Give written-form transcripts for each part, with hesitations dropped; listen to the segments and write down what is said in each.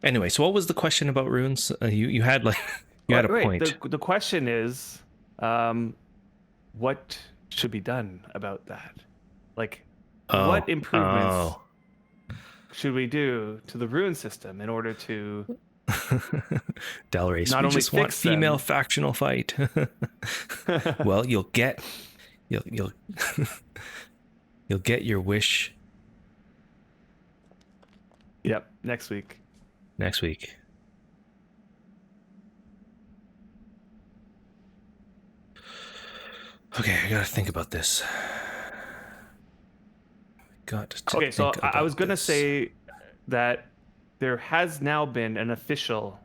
Anyway, so what was the question about runes? You had like you had a Wait, point. the question is, um, what should be done about that? Like, what Oh, improvements oh. should we do to the rune system in order to Del Race, not we only just want fix female them? factional fight. Well, you'll you'll get your wish Yep, next week. next week. Okay, I gotta think about this. Got to Okay, so think I about was gonna this. say that there has now been an official,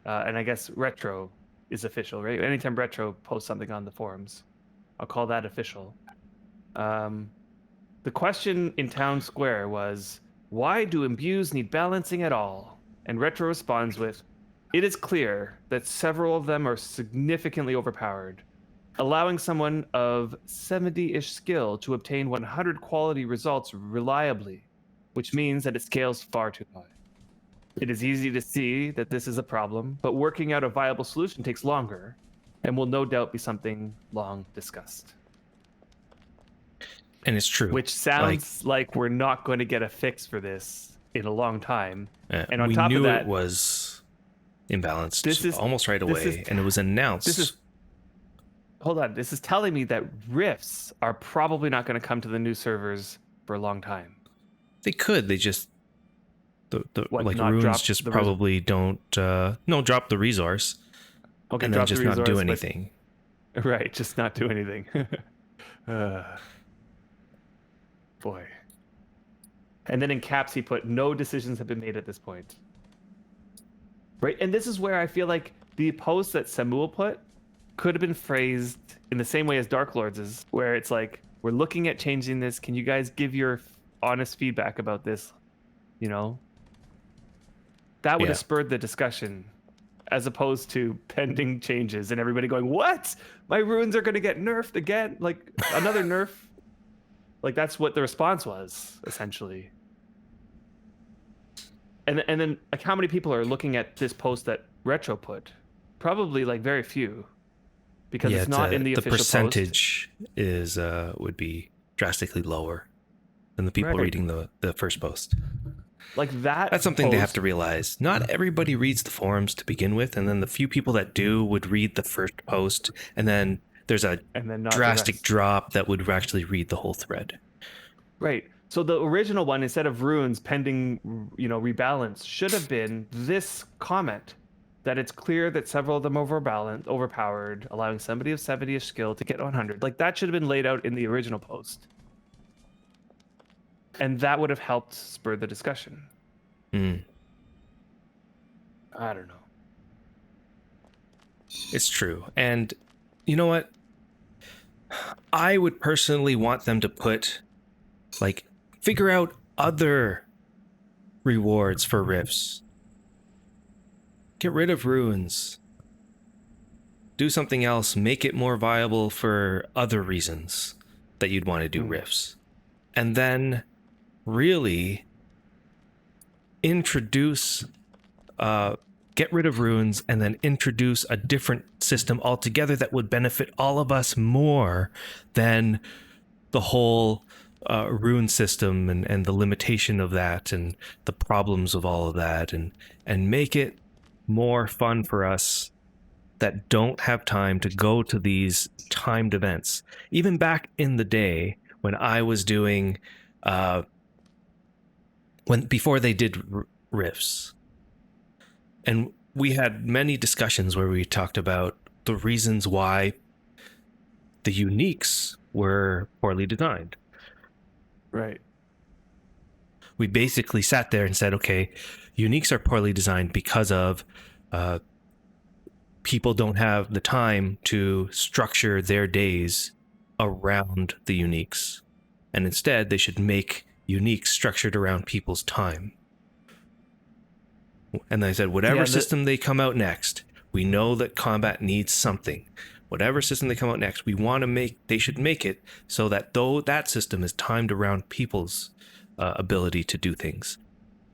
and I guess retro is official, right? Anytime retro posts something on the forums, I'll call that official. Um, the question in Town Square was, why do imbues need balancing at all? And retro responds with, it is clear that several of them are significantly overpowered, allowing someone of 70-ish skill to obtain 100 quality results reliably, which means that it scales far too high. It is easy to see that this is a problem, but working out a viable solution takes longer and will no doubt be something long discussed. And it's true. Which sounds like we're not going to get a fix for this in a long time. And on We top of knew it that, was imbalanced this is almost right this is away, and it was this is announced. hold on. This is telling me that rifts are probably not going to come to the new servers for a long time. They could. They just What, like not runes drop just the probably don't no drop the resource okay, and then drop the just not do resource, but anything. right, just not do anything. uh, boy. And then in caps, he put, no decisions have been made at this point. Right. And this is where I feel like the post that Samuel put could have been phrased in the same way as Dark Lords is, where it's like, we're looking at changing this. Can you guys give your honest feedback about this? You know, that would have Yeah. spurred the discussion as opposed to pending changes and everybody going, what? My runes are going to get nerfed again? Like another nerf? Like that's what the response was, essentially. And then like how many people are looking at this post that Retro put? Probably like very few, because Yeah, it's not in the the official post. percentage is would be drastically lower than the people Right. reading the first post. Like that That's something they have post, to realize. Not everybody reads the forums to begin with, and then the few people that do would read the first post, and then there's a and then not the drastic rest. drop that would actually read the whole thread. Right. So the original one, instead of runes pending, rebalance, should have been this comment that it's clear that several of them overpowered, allowing somebody of 70ish skill to get 100. Like that should have been laid out in the original post, and that would have helped spur the discussion. Mm, I don't know. it's true. And you know what? I would personally want them to put, like, figure out other rewards for rifts. Get rid of runes. Do something else. Make it more viable for other reasons that you'd want to do rifts. And then really introduce, get rid of runes and then introduce a different system altogether that would benefit all of us more than the whole rune system and the limitation of that and the problems of all of that, and make it more fun for us that don't have time to go to these timed events. Even back in the day when I was doing before they did riffs, and we had many discussions where we talked about the reasons why the uniques were poorly designed. Right. We basically sat there and said, okay, uniques are poorly designed because of people don't have the time to structure their days around the uniques. And instead, they should make uniques structured around people's time. And I said, whatever system they come out next, we know that combat needs something. Whatever system they come out next, we want to they should make it so that though that system is timed around people's ability to do things,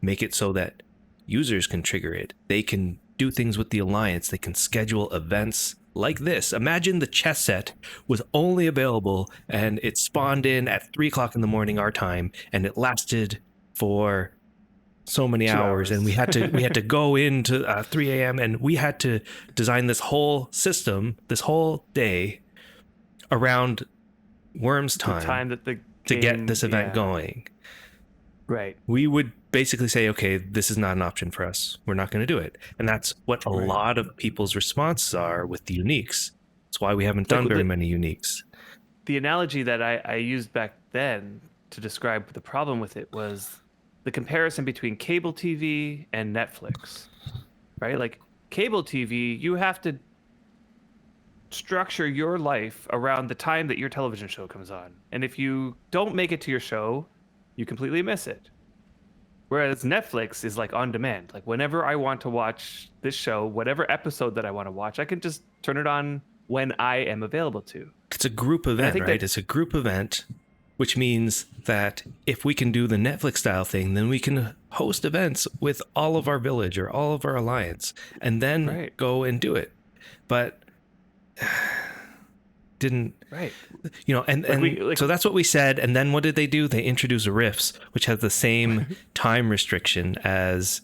make it so that users can trigger it. They can do things with the Alliance. They can schedule events like this. Imagine the chess set was only available and it spawned in at 3 o'clock in the morning our time, and it lasted for so many 2 hours, and we had to go into 3 a.m. and we had to design this whole system, this whole day around Worm's The time that the to game, get this event going. Right. We would basically say, okay, this is not an option for us. We're not going to do it. And that's what a lot of people's responses are with the uniques. That's why we haven't done very many uniques. The analogy that I used back then to describe the problem with it was the comparison between cable TV and Netflix, right? Like cable TV, you have to structure your life around the time that your television show comes on. And if you don't make it to your show, you completely miss it. Whereas Netflix is like on demand. Like whenever I want to watch this show, whatever episode that I want to watch, I can just turn it on when I am available to. It's a group event, right? It's a group event, which means that if we can do the Netflix style thing, then we can host events with all of our village or all of our alliance and then go and do it. But didn't, and so that's what we said. And then what did they do? They introduced rifts, which has the same time restriction as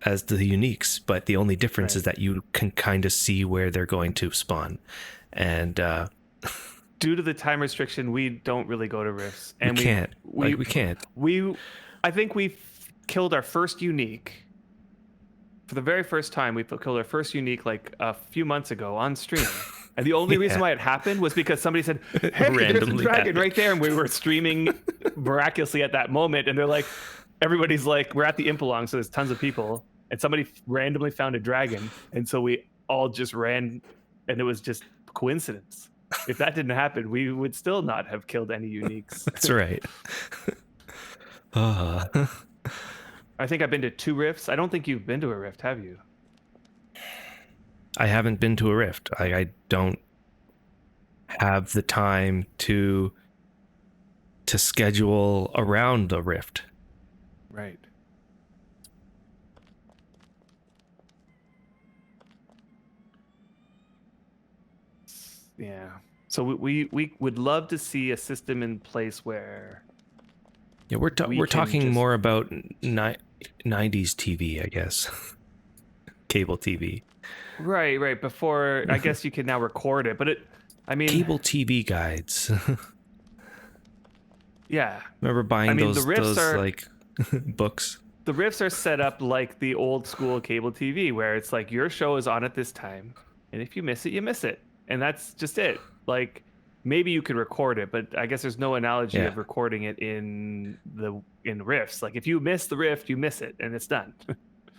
the uniques, but the only difference is that you can kind of see where they're going to spawn. And due to the time restriction, we don't really go to rifts, and we can't. We can't. I think we killed our first unique for the very first time. We killed our first unique like a few months ago on stream. And the only reason why it happened was because somebody said, hey, there's a dragon right there. And we were streaming miraculously at that moment. And they're like, everybody's like, we're at the Impelong, so there's tons of people. And somebody randomly found a dragon. And so we all just ran, and it was just coincidence. If that didn't happen, we would still not have killed any uniques. That's right. I think I've been to 2 rifts. I don't think you've been to a rift, have you? I haven't been to a rift. I don't have the time to schedule around a rift. Right. Yeah. So we would love to see a system in place where we're talking more about 90s TV, I guess. Cable TV. Right. Before, I guess you can now record it, but cable TV guides. Yeah. Remember buying those like books? The rifts are set up like the old school cable TV, where it's like your show is on at this time, and if you miss it, you miss it, and that's just it. Like maybe you could record it, but I guess there's no analogy of recording it in rifts. Like if you miss the rift, you miss it, and it's done.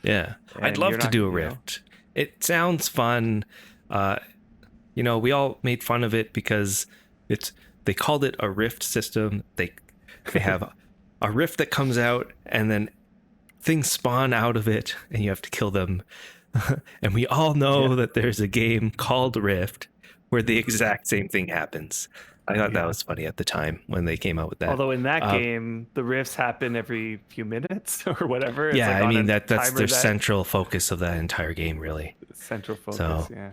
Yeah, I'd love to do a rift. It sounds fun. We all made fun of it because they called it a rift system. They have a rift that comes out, and then things spawn out of it, and you have to kill them. And we all know that there's a game called Rift where the exact same thing happens. I thought that was funny at the time when they came out with that. Although in that game, the rifts happen every few minutes or whatever. It's I mean, that's their central focus of that entire game, really. Central focus, yeah.